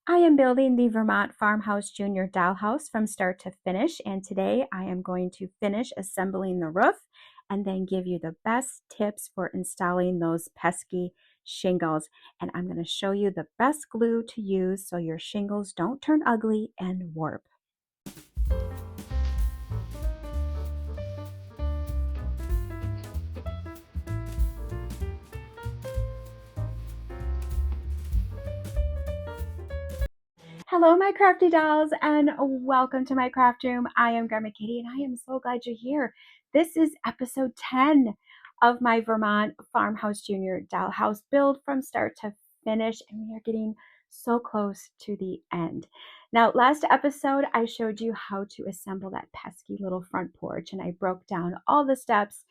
I am building the Vermont Farmhouse Junior Dollhouse from start to finish, and today I am going to finish assembling the roof and then give you the best tips for installing those pesky shingles. And I'm going to show you the best glue to use so your shingles don't turn ugly and warp. Hello, my crafty dolls, and welcome to my craft room. I am Grandma Katie, and I am so glad you're here. This is episode 10 of my Vermont Farmhouse Junior Dollhouse build from start to finish, and we are getting so close to the end. Now, last episode, I showed you how to assemble that pesky little front porch, and I broke down all the steps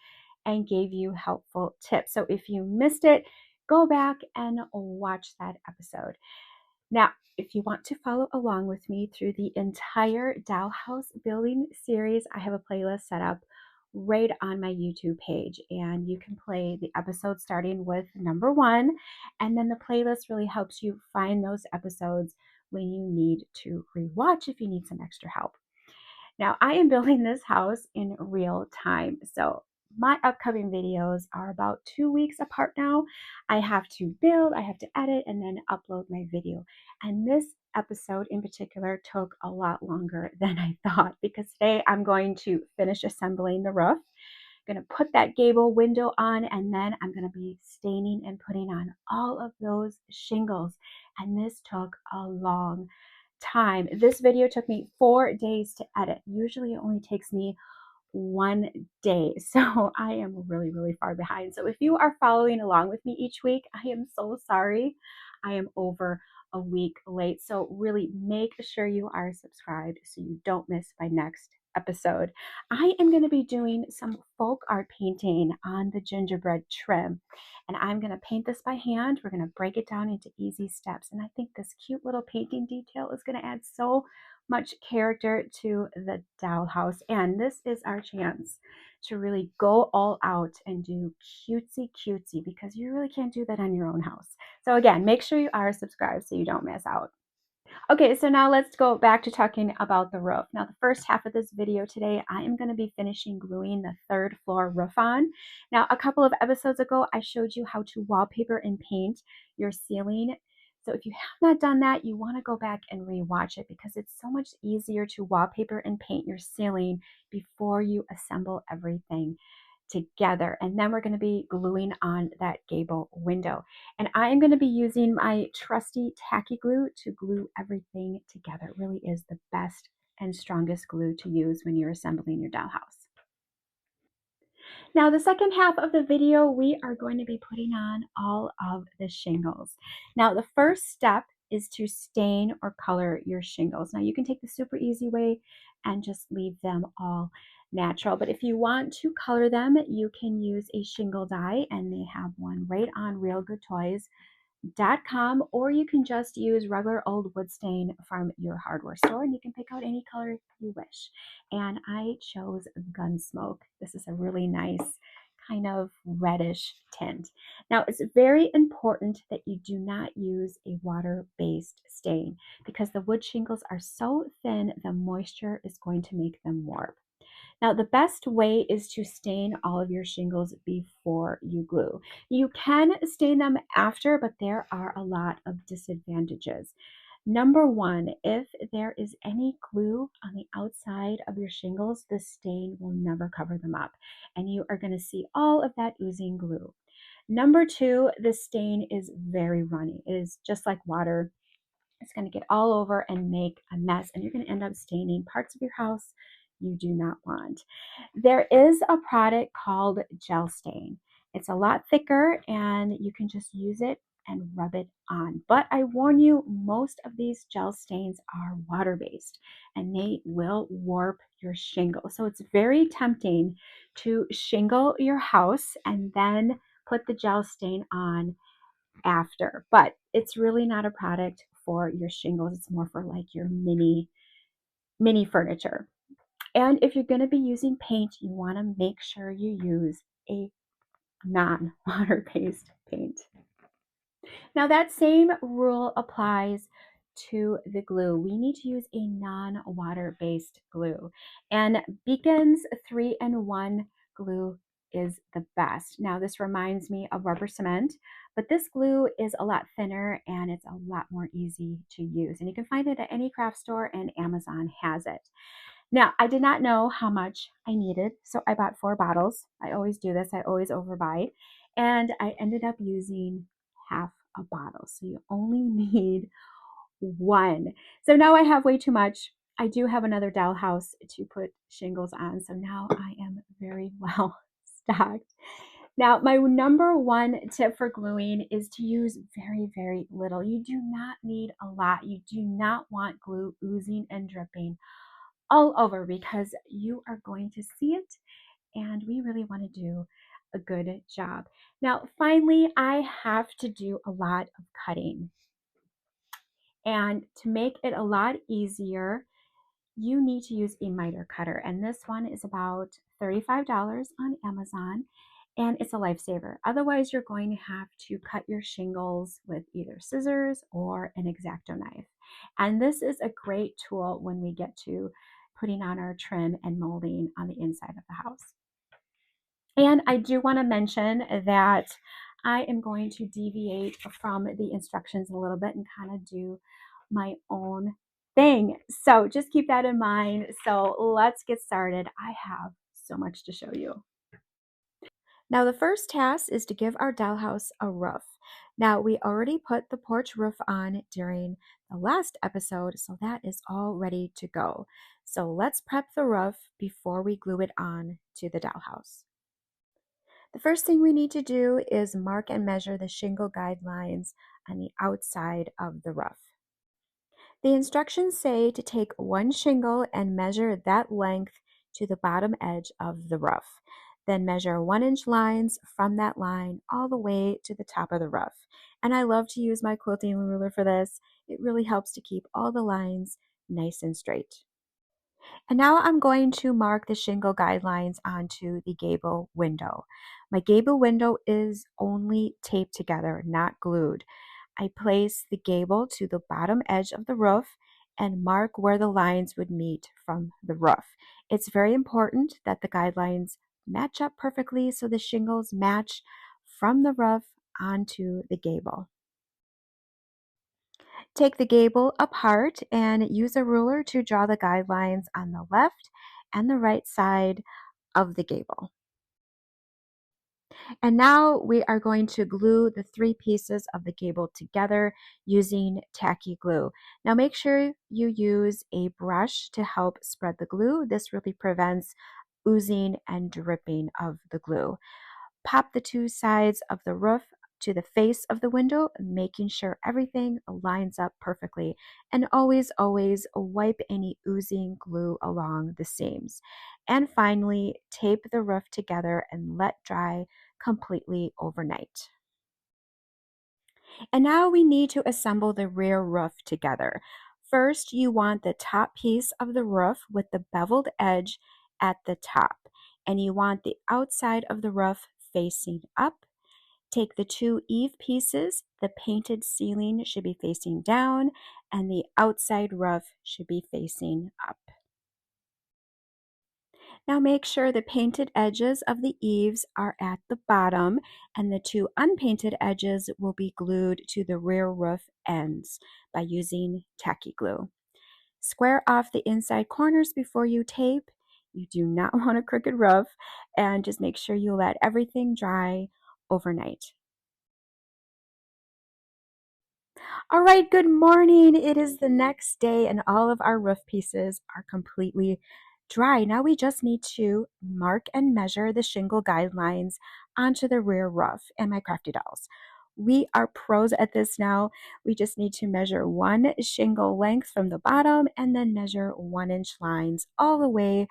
and gave you helpful tips. So if you missed it, go back and watch that episode. Now, if you want to follow along with me through the entire dollhouse building series, I have a playlist set up right on my YouTube page, and you can play the episode starting with number 1, and then the playlist really helps you find those episodes when you need to rewatch if you need some extra help. Now, I am building this house in real time, so my upcoming videos are about 2 weeks apart now. I have to build, I have to edit, and then upload my video. And this episode in particular took a lot longer than I thought, because today I'm going to finish assembling the roof. I'm going to put that gable window on, and then I'm going to be staining and putting on all of those shingles. And this took a long time. This video took me 4 days to edit. Usually it only takes me 1 day. So I am really, really far behind. So if you are following along with me each week, I am so sorry. I am over a week late. So really make sure you are subscribed so you don't miss my next episode. I am going to be doing some folk art painting on the gingerbread trim, and I'm going to paint this by hand. We're going to break it down into easy steps, and I think this cute little painting detail is going to add so much character to the dollhouse, and this is our chance to really go all out and do cutesy because you really can't do that on your own house. So again, make sure you are subscribed so you don't miss out. Okay, so now let's go back to talking about the roof. Now, the first half of this video today, I am going to be finishing gluing the 3rd floor roof on. Now, a couple of episodes ago, I showed you how to wallpaper and paint your ceiling. So if you have not done that, you want to go back and rewatch it because it's so much easier to wallpaper and paint your ceiling before you assemble everything together. And then we're going to be gluing on that gable window. And I am going to be using my trusty tacky glue to glue everything together. It really is the best and strongest glue to use when you're assembling your dollhouse. Now, the second half of the video, we are going to be putting on all of the shingles. Now, the first step is to stain or color your shingles. Now, you can take the super easy way and just leave them all natural. But if you want to color them, you can use a shingle dye, and they have one right on realgoodtoys.com, or you can just use regular old wood stain from your hardware store, and you can pick out any color you wish. And I chose Gunsmoke. This is a really nice kind of reddish tint. Now, it's very important that you do not use a water-based stain because the wood shingles are so thin, the moisture is going to make them warp. Now, the best way is to stain all of your shingles before you glue. You can stain them after, but there are a lot of disadvantages. Number 1, if there is any glue on the outside of your shingles, the stain will never cover them up, and you are going to see all of that oozing glue. Number 2, the stain is very runny. It is just like water. It's going to get all over and make a mess, and you're going to end up staining parts of your house you do not want. There is a product called Gel Stain. It's a lot thicker, and you can just use it and rub it on. But I warn you, most of these gel stains are water-based, and they will warp your shingle. So it's very tempting to shingle your house and then put the gel stain on after, but it's really not a product for your shingles. It's more for like your mini furniture. And if you're going to be using paint, you want to make sure you use a non-water based paint. Now, that same rule applies to the glue, we need to use a non-water based glue. And Beacon's 3-in-1 glue is the best. Now, this reminds me of rubber cement, but this glue is a lot thinner and it's a lot more easy to use. And you can find it at any craft store, and Amazon has it. Now, I did not know how much I needed, so I bought 4 bottles. I always do this, I always overbuy. And I ended up using half a bottle. So you only need 1. So now I have way too much. I do have another dollhouse to put shingles on. So now I am very well stocked. Now, my number 1 tip for gluing is to use very, very little. You do not need a lot. You do not want glue oozing and dripping all over, because you are going to see it, and we really want to do a good job. Now, finally, I have to do a lot of cutting. And to make it a lot easier, you need to use a miter cutter. And this one is about $35 on Amazon, and it's a lifesaver. Otherwise, you're going to have to cut your shingles with either scissors or an X-Acto knife. And this is a great tool when we get to putting on our trim and molding on the inside of the house. And I do want to mention that I am going to deviate from the instructions a little bit and kind of do my own thing. So just keep that in mind. So let's get started. I have so much to show you. Now, the first task is to give our dollhouse a roof. Now, we already put the porch roof on during the last episode, so that is all ready to go. So let's prep the roof before we glue it on to the dollhouse. The first thing we need to do is mark and measure the shingle guidelines on the outside of the roof. The instructions say to take 1 shingle and measure that length to the bottom edge of the roof. Then measure 1-inch lines from that line all the way to the top of the roof. And I love to use my quilting ruler for this. It really helps to keep all the lines nice and straight. And now I'm going to mark the shingle guidelines onto the gable window. My gable window is only taped together, not glued. I place the gable to the bottom edge of the roof and mark where the lines would meet from the roof. It's very important that the guidelines match up perfectly so the shingles match from the roof onto the gable. Take the gable apart and use a ruler to draw the guidelines on the left and the right side of the gable. And now we are going to glue the 3 pieces of the gable together using tacky glue. Now make sure you use a brush to help spread the glue. This really prevents oozing and dripping of the glue. Pop the 2 sides of the roof to the face of the window, making sure everything lines up perfectly. And always, always wipe any oozing glue along the seams. And finally, tape the roof together and let dry completely overnight. And now we need to assemble the rear roof together. First, you want the top piece of the roof with the beveled edge at the top. And you want the outside of the roof facing up. Take the 2 eave pieces. The painted ceiling should be facing down and the outside roof should be facing up. Now make sure the painted edges of the eaves are at the bottom and the 2 unpainted edges will be glued to the rear roof ends by using tacky glue. Square off the inside corners before you tape. You do not want a crooked roof, and just make sure you let everything dry overnight. All right, good morning. It is the next day and all of our roof pieces are completely dry. Now we just need to mark and measure the shingle guidelines onto the rear roof. And my crafty dolls, we are pros at this now. We just need to measure 1 shingle length from the bottom and then measure 1-inch lines all the way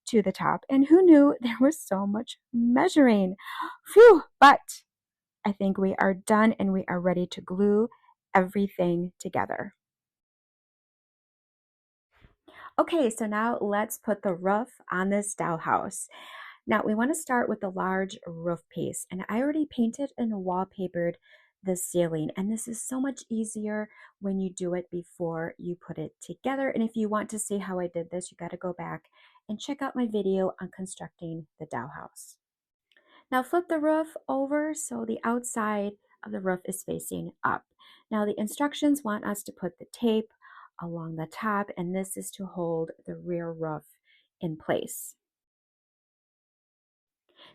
to the top. And who knew there was so much measuring? Phew, but I think we are done and we are ready to glue everything together. Okay, so now let's put the roof on this dollhouse. Now we want to start with the large roof piece, and I already painted and wallpapered the ceiling. And this is so much easier when you do it before you put it together. And if you want to see how I did this, you got to go back and check out my video on constructing the dollhouse. Now flip the roof over so the outside of the roof is facing up. Now the instructions want us to put the tape along the top, and this is to hold the rear roof in place.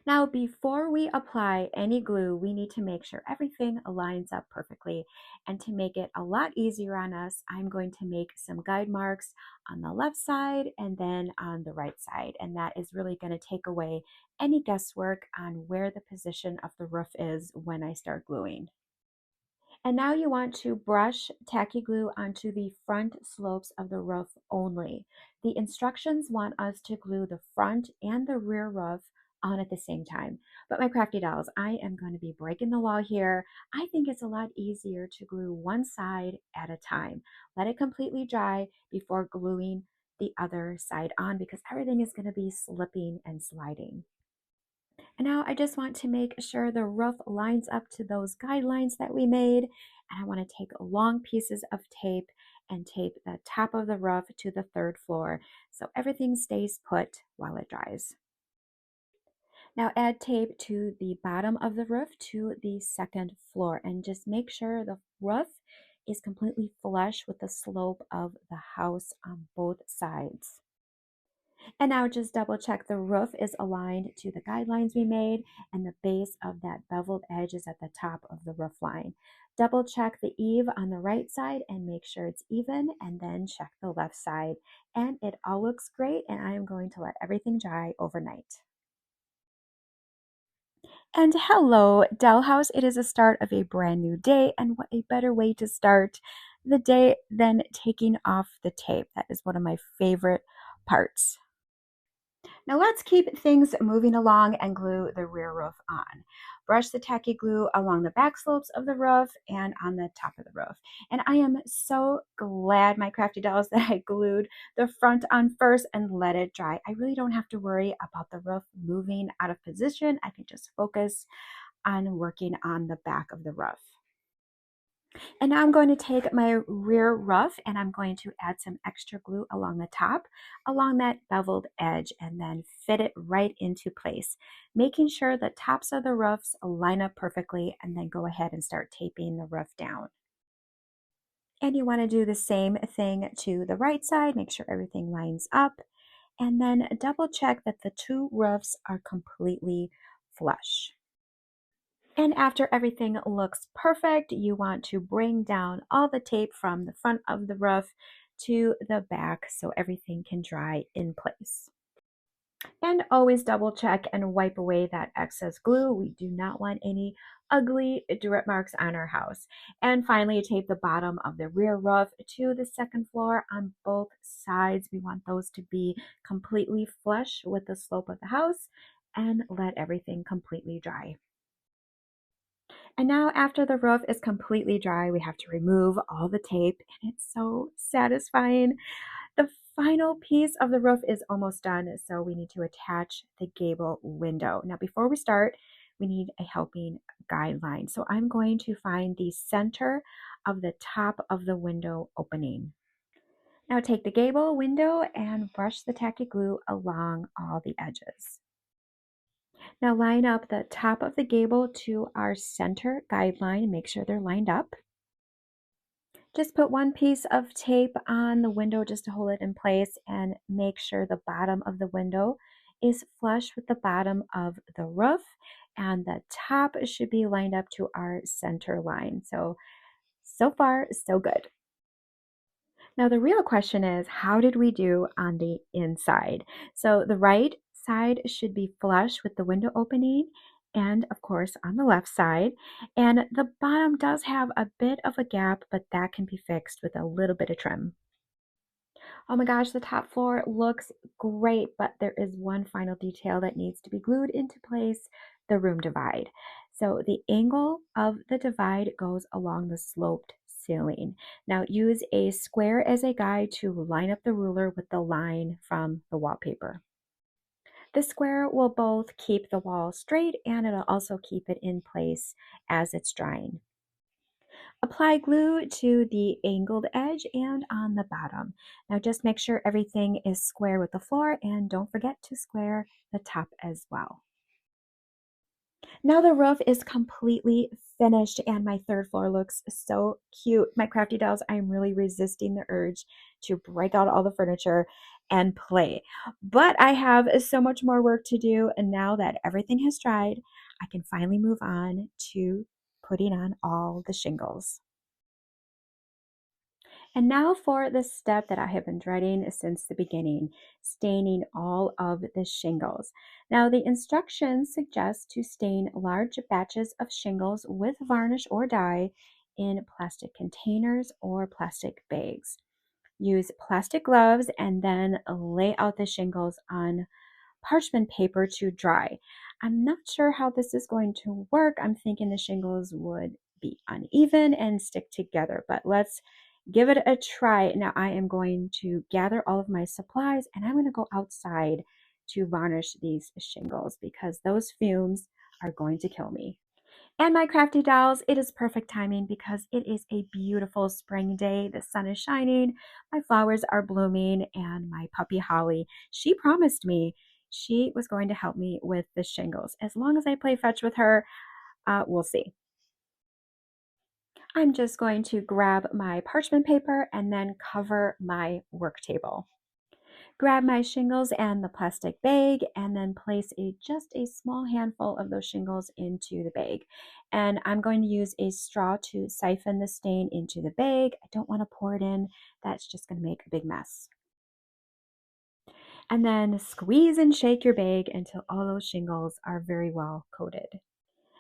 Now, before we apply any glue, we need to make sure everything lines up perfectly. And to make it a lot easier on us, I'm going to make some guide marks on the left side and then on the right side. And that is really going to take away any guesswork on where the position of the roof is when I start gluing. And now you want to brush tacky glue onto the front slopes of the roof only. The instructions want us to glue the front and the rear roof on at the same time. But my crafty dolls, I am going to be breaking the law here. I think it's a lot easier to glue one side at a time. Let it completely dry before gluing the other side on, because everything is going to be slipping and sliding. And now I just want to make sure the roof lines up to those guidelines that we made. And I want to take long pieces of tape and tape the top of the roof to the third floor so everything stays put while it dries. Now add tape to the bottom of the roof to the second floor and just make sure the roof is completely flush with the slope of the house on both sides. And now just double check the roof is aligned to the guidelines we made and the base of that beveled edge is at the top of the roof line. Double check the eave on the right side and make sure it's even, and then check the left side. And it all looks great, and I am going to let everything dry overnight. And hello, Dollhouse. It is the start of a brand new day, and what a better way to start the day than taking off the tape. That is one of my favorite parts. Now let's keep things moving along and glue the rear roof on. Brush the tacky glue along the back slopes of the roof and on the top of the roof. And I am so glad, my crafty dolls, that I glued the front on first and let it dry. I really don't have to worry about the roof moving out of position. I can just focus on working on the back of the roof. And now I'm going to take my rear roof and I'm going to add some extra glue along the top, along that beveled edge, and then fit it right into place, making sure the tops of the roofs line up perfectly, and then go ahead and start taping the roof down. And you want to do the same thing to the right side, make sure everything lines up, and then double check that the two roofs are completely flush. And after everything looks perfect, you want to bring down all the tape from the front of the roof to the back so everything can dry in place. And always double check and wipe away that excess glue. We do not want any ugly drip marks on our house. And finally, tape the bottom of the rear roof to the second floor on both sides. We want those to be completely flush with the slope of the house, and let everything completely dry. And now after the roof is completely dry, we have to remove all the tape, and it's so satisfying. The final piece of the roof is almost done, so we need to attach the gable window. Now before we start, we need a helping guideline. So I'm going to find the center of the top of the window opening. Now take the gable window and brush the tacky glue along all the edges. Now line up the top of the gable to our center guideline and make sure they're lined up. Just put one piece of tape on the window just to hold it in place, and make sure the bottom of the window is flush with the bottom of the roof, and the top should be lined up to our center line. So far, so good. Now, the real question is, how did we do on the inside? So the right side should be flush with the window opening, and of course on the left side. And the bottom does have a bit of a gap, but that can be fixed with a little bit of trim. Oh my gosh, the top floor looks great, but there is one final detail that needs to be glued into place: the room divide. So the angle of the divide goes along the sloped ceiling. Now use a square as a guide to line up the ruler with the line from the wallpaper. The square will both keep the wall straight, and it'll also keep it in place as it's drying. Apply glue to the angled edge and on the bottom. Now just make sure everything is square with the floor and don't forget to square the top as well. Now the roof is completely finished and my third floor looks so cute. My crafty dolls, I'm really resisting the urge to break out all the furniture and play. But I have so much more work to do, and now that everything has dried, I can finally move on to putting on all the shingles. And now for the step that I have been dreading since the beginning, staining all of the shingles. Now the instructions suggest to stain large batches of shingles with varnish or dye in plastic containers or plastic bags. Use plastic gloves and then lay out the shingles on parchment paper to dry. I'm not sure how this is going to work. I'm thinking the shingles would be uneven and stick together, but let's give it a try. Now I am going to gather all of my supplies and I'm going to go outside to varnish these shingles because those fumes are going to kill me. And my crafty dolls, it is perfect timing because it is a beautiful spring day. The sun is shining, my flowers are blooming, and my puppy Holly, she promised me she was going to help me with the shingles. As long as I play fetch with her, we'll see. I'm just going to grab my parchment paper and then cover my work table. Grab my shingles and the plastic bag and then place just a small handful of those shingles into the bag. And I'm going to use a straw to siphon the stain into the bag. I don't want to pour it in. That's just going to make a big mess. And then squeeze and shake your bag until all those shingles are very well coated.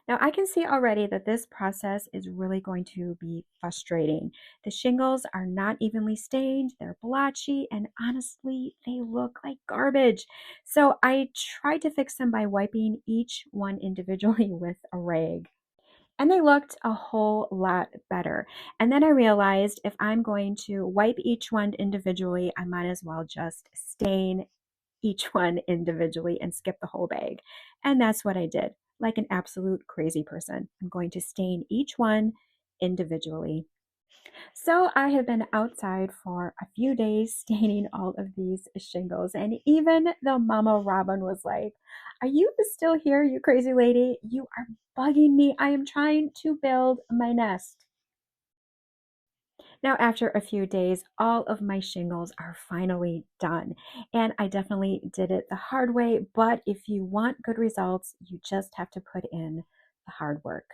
Now I can see already that this process is really going to be frustrating. The shingles are not evenly stained, they're blotchy, and honestly, they look like garbage. So I tried to fix them by wiping each one individually with a rag. And they looked a whole lot better. And then I realized if I'm going to wipe each one individually, I might as well just stain each one individually and skip the whole bag. And that's what I did, like an absolute crazy person. I'm going to stain each one individually. So I have been outside for a few days staining all of these shingles. And even the Mama Robin was like, "Are you still here, you crazy lady? You are bugging me. I am trying to build my nest." Now, after a few days, all of my shingles are finally done. And I definitely did it the hard way, but if you want good results, you just have to put in the hard work.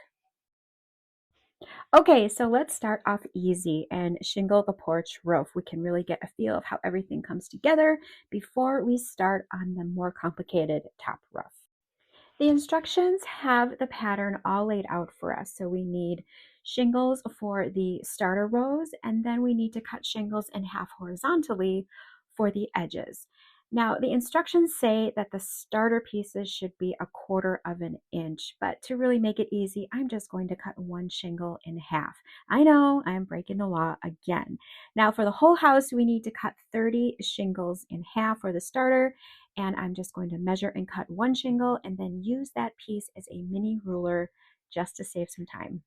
Okay, so let's start off easy and shingle the porch roof. We can really get a feel of how everything comes together before we start on the more complicated top roof. The instructions have the pattern all laid out for us. So we need shingles for the starter rows, and then we need to cut shingles in half horizontally for the edges. Now, the instructions say that the starter pieces should be 1/4 inch, but to really make it easy, I'm just going to cut one shingle in half. I know I'm breaking the law again. Now, for the whole house, we need to cut 30 shingles in half for the starter, and I'm just going to measure and cut one shingle and then use that piece as a mini ruler just to save some time,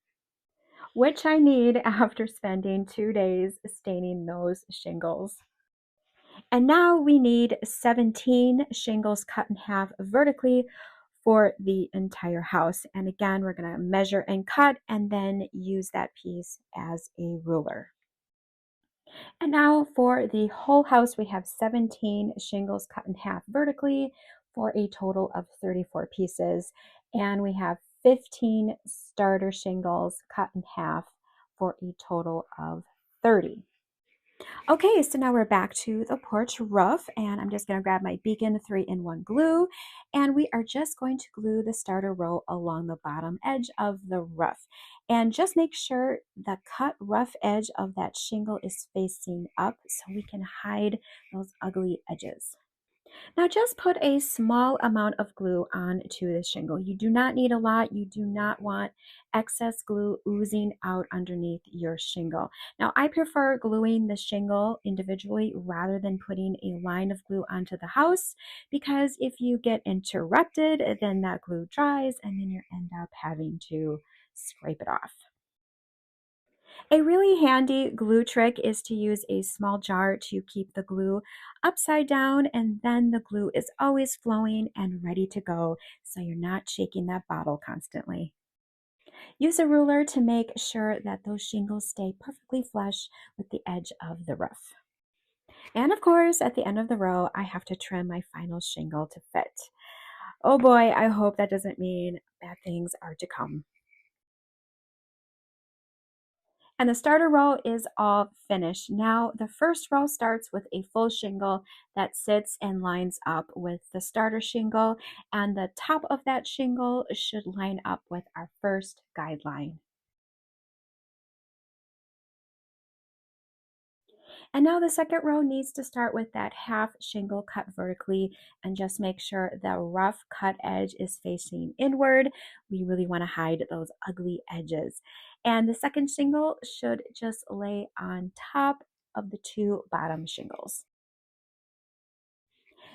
which I need after spending 2 days staining those shingles. And now we need 17 shingles cut in half vertically for the entire house. And again, we're going to measure and cut and then use that piece as a ruler. And now for the whole house, we have 17 shingles cut in half vertically for a total of 34 pieces. And we have 15 starter shingles cut in half for a total of 30. Okay, so now we're back to the porch roof, and I'm just going to grab my Beacon 3-in-1 glue, and we are just going to glue the starter row along the bottom edge of the roof. And just make sure the cut rough edge of that shingle is facing up so we can hide those ugly edges. Now just put a small amount of glue onto the shingle. You do not need a lot. You do not want excess glue oozing out underneath your shingle. Now I prefer gluing the shingle individually rather than putting a line of glue onto the house, because if you get interrupted, then that glue dries and then you end up having to scrape it off. A really handy glue trick is to use a small jar to keep the glue upside down, and then the glue is always flowing and ready to go, so you're not shaking that bottle constantly. Use a ruler to make sure that those shingles stay perfectly flush with the edge of the roof. And of course, at the end of the row, I have to trim my final shingle to fit. Oh boy, I hope that doesn't mean bad things are to come. And the starter row is all finished. Now the first row starts with a full shingle that sits and lines up with the starter shingle, and the top of that shingle should line up with our first guideline. And now the second row needs to start with that half shingle cut vertically, and just make sure the rough cut edge is facing inward. We really want to hide those ugly edges. And the second shingle should just lay on top of the two bottom shingles.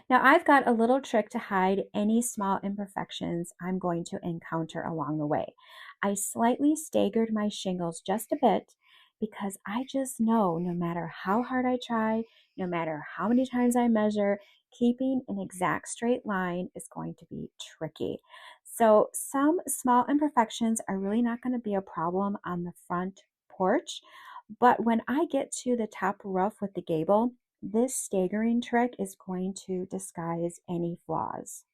Now I've got a little trick to hide any small imperfections I'm going to encounter along the way. I slightly staggered my shingles just a bit because I just know no matter how hard I try, no matter how many times I measure, keeping an exact straight line is going to be tricky. So some small imperfections are really not going to be a problem on the front porch, but when I get to the top roof with the gable, this staggering trick is going to disguise any flaws.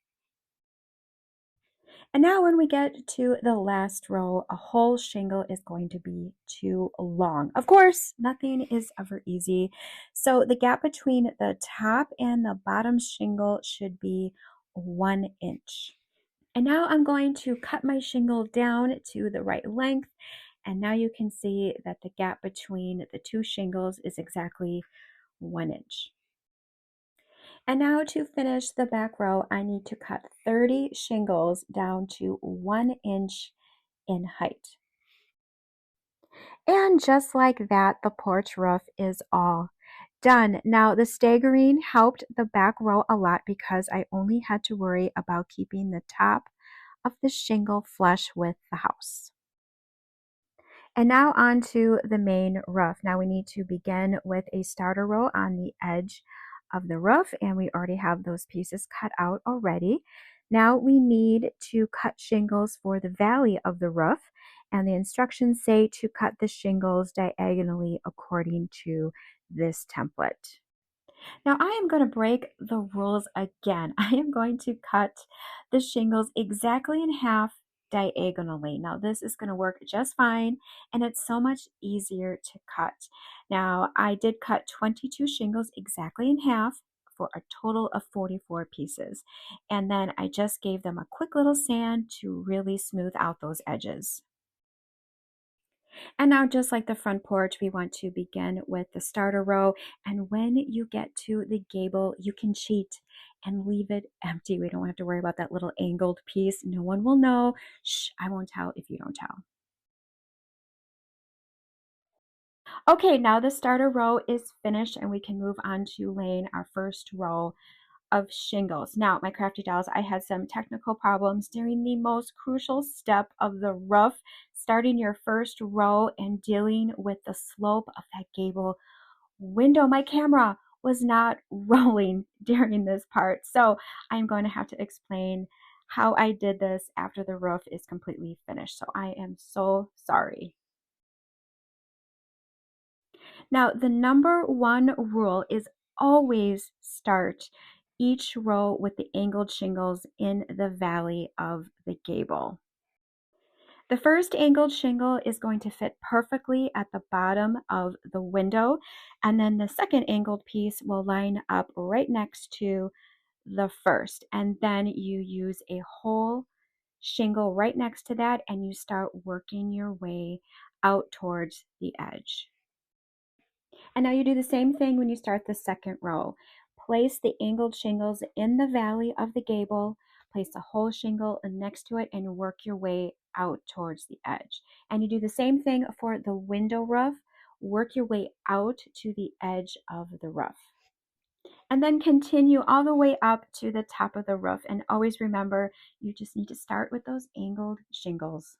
And now when we get to the last row, a whole shingle is going to be too long. Of course, nothing is ever easy. So the gap between the top and the bottom shingle should be 1 inch. And now I'm going to cut my shingle down to the right length. And now you can see that the gap between the two shingles is exactly 1 inch. And now to finish the back row, I need to cut 30 shingles down to 1 inch in height. And just like that, the porch roof is all done. Now the staggering helped the back row a lot because I only had to worry about keeping the top of the shingle flush with the house. And now on to the main roof. Now we need to begin with a starter row on the edge of the roof, and we already have those pieces cut out already. Now we need to cut shingles for the valley of the roof, and the instructions say to cut the shingles diagonally according to this template. Now I am going to break the rules again. I am going to cut the shingles exactly in half diagonally. Now this is going to work just fine, and it's so much easier to cut. Now I did cut 22 shingles exactly in half for a total of 44 pieces. And then I just gave them a quick little sand to really smooth out those edges. And now, just like the front porch, we want to begin with the starter row. And when you get to the gable, you can cheat and leave it empty. We don't have to worry about that little angled piece. No one will know. Shh, I won't tell if you don't tell. Okay, now the starter row is finished and we can move on to laying our first row of shingles. Now, my crafty dolls, I had some technical problems during the most crucial step of the roof, starting your first row and dealing with the slope of that gable window. My camera was not rolling during this part, so I'm going to have to explain how I did this after the roof is completely finished. So I am so sorry. Now, the number one rule is always start each row with the angled shingles in the valley of the gable. The first angled shingle is going to fit perfectly at the bottom of the window, and then the second angled piece will line up right next to the first. And then you use a whole shingle right next to that, and you start working your way out towards the edge. And now you do the same thing when you start the second row. Place the angled shingles in the valley of the gable, place a whole shingle next to it, and work your way out towards the edge. And you do the same thing for the window roof. Work your way out to the edge of the roof. And then continue all the way up to the top of the roof. And always remember, you just need to start with those angled shingles.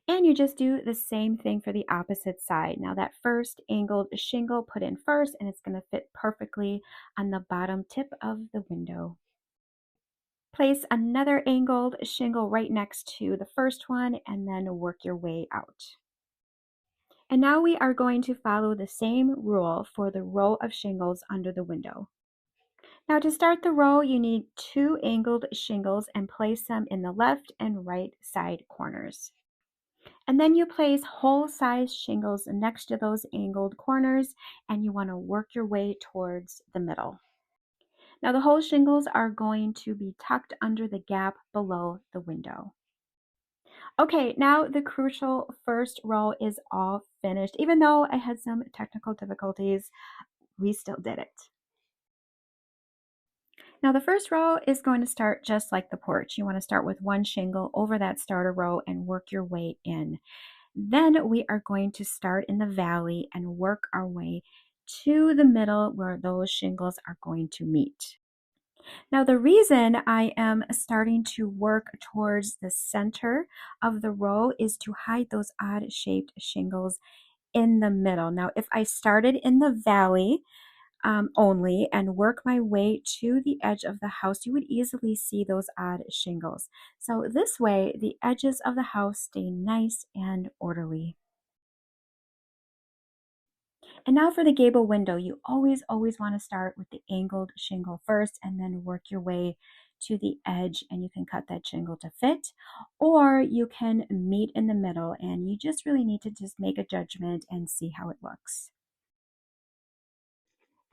And you just do the same thing for the opposite side. Now that first angled shingle, put in first, and it's going to fit perfectly on the bottom tip of the window. Place another angled shingle right next to the first one and then work your way out. And now we are going to follow the same rule for the row of shingles under the window. Now to start the row, you need 2 angled shingles and place them in the left and right side corners. And then you place whole size shingles next to those angled corners, and you want to work your way towards the middle. Now the whole shingles are going to be tucked under the gap below the window. Okay, now the crucial first row is all finished. Even though I had some technical difficulties, we still did it. Now the first row is going to start just like the porch. You want to start with 1 shingle over that starter row and work your way in. Then we are going to start in the valley and work our way to the middle where those shingles are going to meet. Now, the reason I am starting to work towards the center of the row is to hide those odd shaped shingles in the middle. Now, if I started in the valley only and work my way to the edge of the house, you would easily see those odd shingles. So this way, the edges of the house stay nice and orderly. And now for the gable window, you always want to start with the angled shingle first and then work your way to the edge, and you can cut that shingle to fit, or you can meet in the middle, and you just really need to just make a judgment and see how it looks.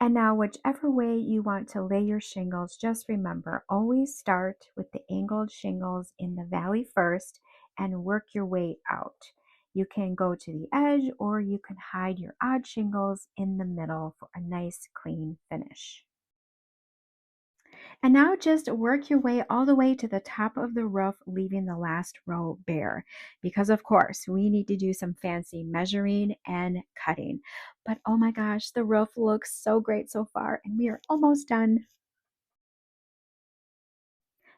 And now whichever way you want to lay your shingles, just remember, always start with the angled shingles in the valley first and work your way out. You can go to the edge or you can hide your odd shingles in the middle for a nice clean finish. And now just work your way all the way to the top of the roof, leaving the last row bare. Because of course, we need to do some fancy measuring and cutting. But oh my gosh, the roof looks so great so far, and we are almost done.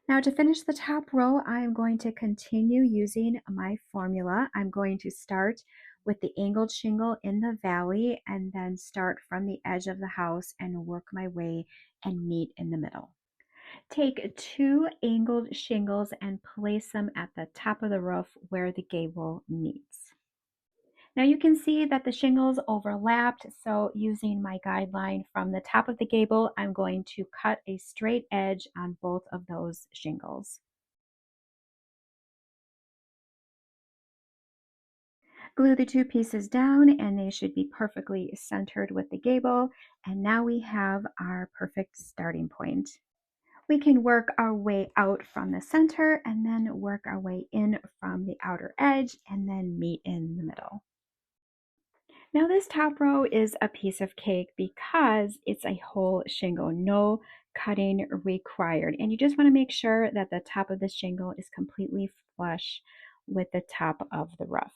Now to finish the top row, I am going to continue using my formula. I'm going to start with the angled shingle in the valley and then start from the edge of the house and work my way and meet in the middle. Take 2 angled shingles and place them at the top of the roof where the gable meets. Now you can see that the shingles overlapped, so using my guideline from the top of the gable, I'm going to cut a straight edge on both of those shingles. Glue the 2 pieces down and they should be perfectly centered with the gable, and now we have our perfect starting point. We can work our way out from the center and then work our way in from the outer edge and then meet in the middle. Now this top row is a piece of cake because it's a whole shingle, no cutting required. And you just want to make sure that the top of the shingle is completely flush with the top of the roof.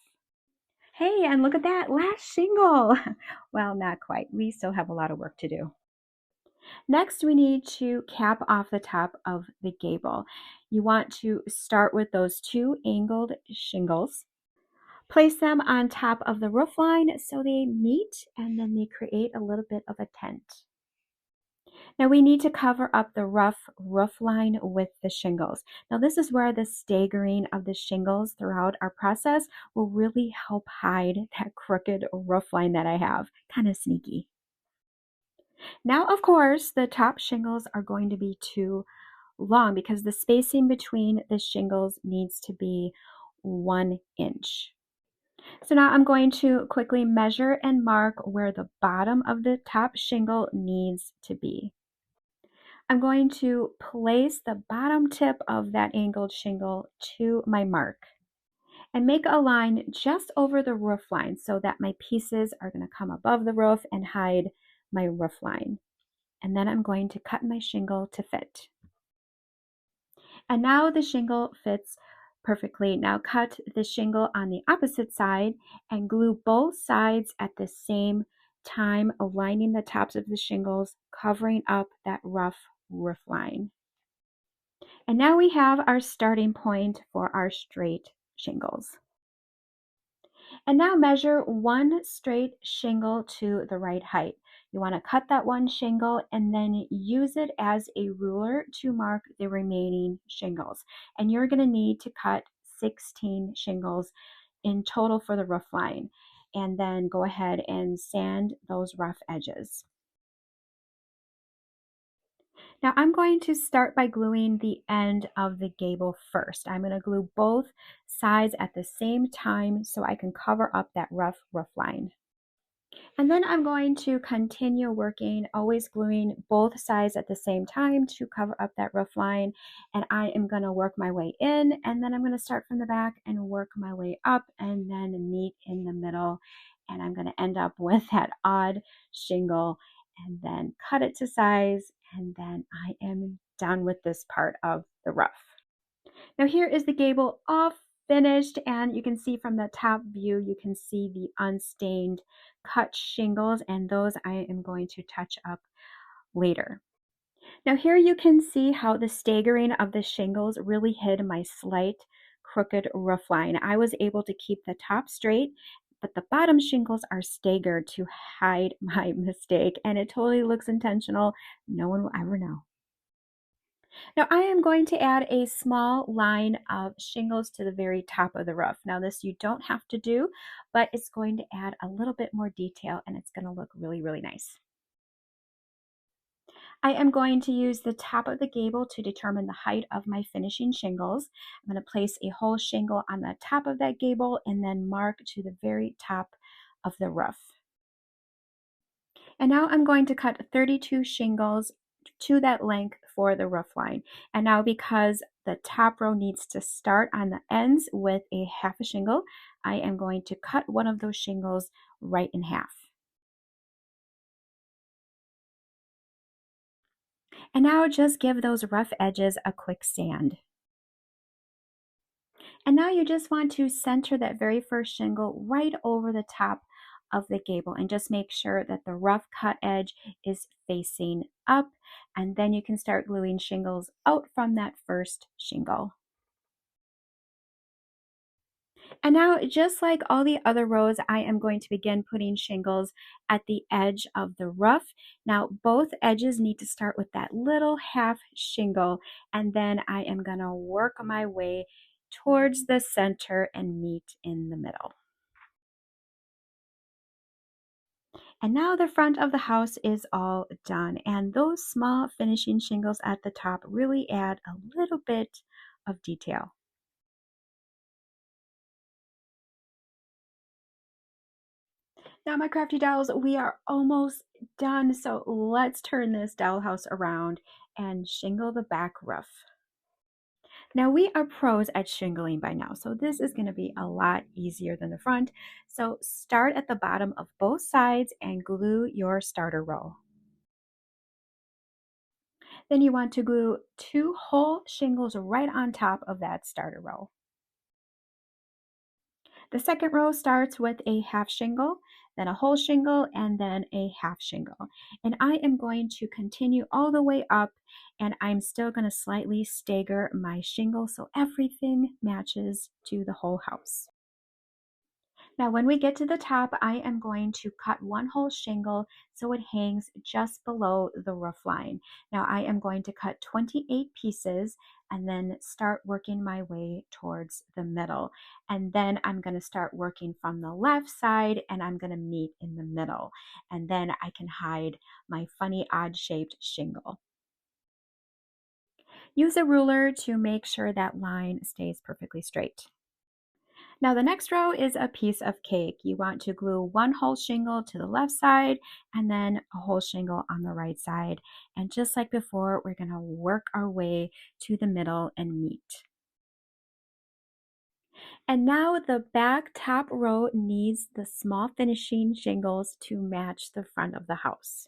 Hey, and look at that last shingle. Well, not quite. We still have a lot of work to do. Next, we need to cap off the top of the gable. You want to start with those 2 angled shingles. Place them on top of the roof line so they meet and then they create a little bit of a tent. Now we need to cover up the rough roof line with the shingles. Now this is where the staggering of the shingles throughout our process will really help hide that crooked roof line that I have. Kind of sneaky. Now, of course, the top shingles are going to be too long because the spacing between the shingles needs to be 1 inch. So now I'm going to quickly measure and mark where the bottom of the top shingle needs to be. I'm going to place the bottom tip of that angled shingle to my mark and make a line just over the roof line so that my pieces are going to come above the roof and hide my roof line. And then I'm going to cut my shingle to fit. And now the shingle fits perfectly. Now cut the shingle on the opposite side and glue both sides at the same time, aligning the tops of the shingles, covering up that rough roof line. And now we have our starting point for our straight shingles. And now measure one straight shingle to the right height. You want to cut that one shingle and then use it as a ruler to mark the remaining shingles. And you're going to need to cut 16 shingles in total for the roof line. And then go ahead and sand those rough edges. Now I'm going to start by gluing the end of the gable first. I'm going to glue both sides at the same time so I can cover up that rough roof line. And then I'm going to continue working, always gluing both sides at the same time to cover up that roof line. And I am going to work my way in, and then I'm going to start from the back and work my way up and then meet in the middle. And I'm going to end up with that odd shingle and then cut it to size. And then I am done with this part of the roof. Now here is the gable all finished, and you can see from the top view, you can see the unstained cut shingles, and those I am going to touch up later. Now here you can see how the staggering of the shingles really hid my slight crooked roof line. I was able to keep the top straight, but the bottom shingles are staggered to hide my mistake, and it totally looks intentional. No one will ever know. Now I am going to add a small line of shingles to the very top of the roof. Now this you don't have to do, but it's going to add a little bit more detail and it's going to look really, really nice. I am going to use the top of the gable to determine the height of my finishing shingles. I'm going to place a whole shingle on the top of that gable and then mark to the very top of the roof. And now I'm going to cut 32 shingles to that length for the roof line. And now because the top row needs to start on the ends with a half a shingle, I am going to cut one of those shingles right in half. And now just give those rough edges a quick sand. And now you just want to center that very first shingle right over the top of the gable and just make sure that the rough cut edge is facing up, and then you can start gluing shingles out from that first shingle. And now, just like all the other rows, I am going to begin putting shingles at the edge of the roof. Now, both edges need to start with that little half shingle, and then I am going to work my way towards the center and meet in the middle. And now the front of the house is all done, and those small finishing shingles at the top really add a little bit of detail. Now my crafty dolls, we are almost done, so let's turn this dollhouse around and shingle the back roof. Now we are pros at shingling by now, so this is going to be a lot easier than the front. So start at the bottom of both sides and glue your starter row. Then you want to glue 2 whole shingles right on top of that starter row. The second row starts with a half shingle, then a whole shingle, and then a half shingle. And I am going to continue all the way up, and I'm still going to slightly stagger my shingle so everything matches to the whole house. Now, when we get to the top, I am going to cut one whole shingle so it hangs just below the roof line. Now, I am going to cut 28 pieces and then start working my way towards the middle. And then I'm going to start working from the left side and I'm going to meet in the middle. And then I can hide my funny odd shaped shingle. Use a ruler to make sure that line stays perfectly straight. Now the next row is a piece of cake. You want to glue one whole shingle to the left side and then a whole shingle on the right side. And just like before, we're going to work our way to the middle and meet. And now the back top row needs the small finishing shingles to match the front of the house.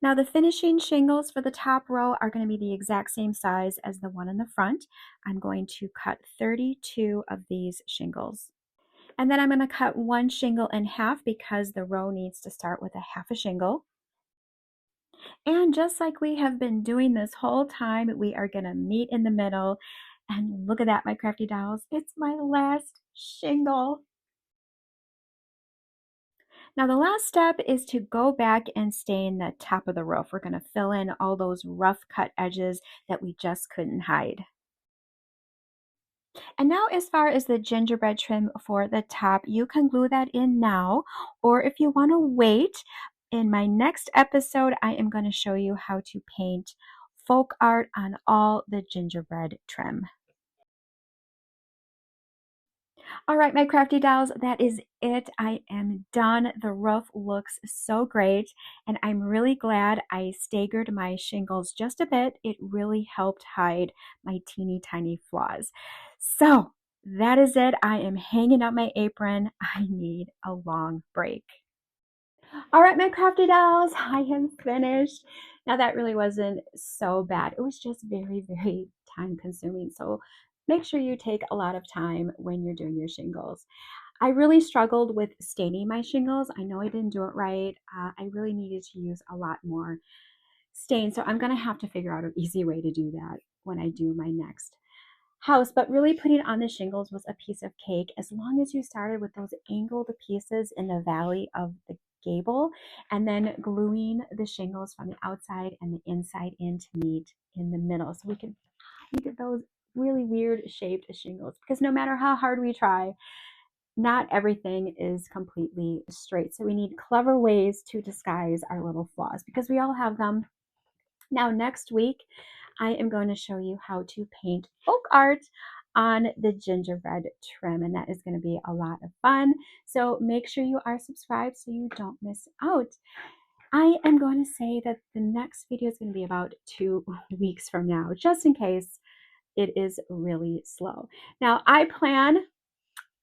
Now the finishing shingles for the top row are going to be the exact same size as the one in the front. I'm going to cut 32 of these shingles. And then I'm going to cut one shingle in half because the row needs to start with a half a shingle. And just like we have been doing this whole time, we are going to meet in the middle. And look at that, my crafty dolls. It's my last shingle. Now the last step is to go back and stain the top of the roof. We're going to fill in all those rough cut edges that we just couldn't hide. And now as far as the gingerbread trim for the top, you can glue that in now, or if you want to wait, in my next episode, I am going to show you how to paint folk art on all the gingerbread trim. All right, my crafty dolls, that is it. I am done. The roof looks so great, and I'm really glad I staggered my shingles just a bit. It really helped hide my teeny tiny flaws. So that is it. I am hanging up my apron. I need a long break. All right, my crafty dolls, I am finished. Now that really wasn't so bad. It was just very, very time consuming. So make sure you take a lot of time when you're doing your shingles. I really struggled with staining my shingles. I know I didn't do it right. I really needed to use a lot more stain. So I'm going to have to figure out an easy way to do that when I do my next house. But really putting on the shingles was a piece of cake as long as you started with those angled pieces in the valley of the gable and then gluing the shingles from the outside and the inside in to meet in the middle. So we get those really weird shaped shingles because no matter how hard we try, not everything is completely straight. So we need clever ways to disguise our little flaws because we all have them. Now, next week, I am going to show you how to paint folk art on the gingerbread trim, and that is going to be a lot of fun. So make sure you are subscribed so you don't miss out. I am going to say that the next video is going to be about 2 weeks from now, just in case it is really slow. Now, I plan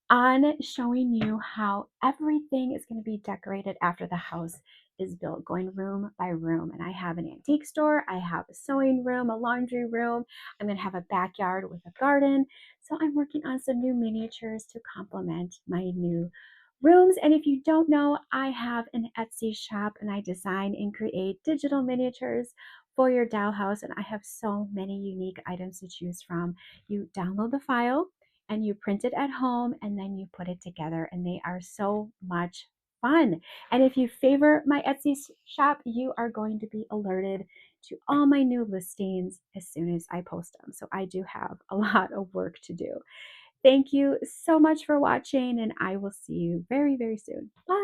on showing you how everything is going to be decorated after the house is built, going room by room. And I have an antique store, I have a sewing room, a laundry room, I'm going to have a backyard with a garden. So I'm working on some new miniatures to complement my new rooms. And if you don't know, I have an Etsy shop and I design and create digital miniatures for your dollhouse. And I have so many unique items to choose from. You download the file and you print it at home and then you put it together, and they are so much fun. And if you favor my Etsy shop, you are going to be alerted to all my new listings as soon as I post them. So I do have a lot of work to do. Thank you so much for watching, and I will see you very, very soon. Bye.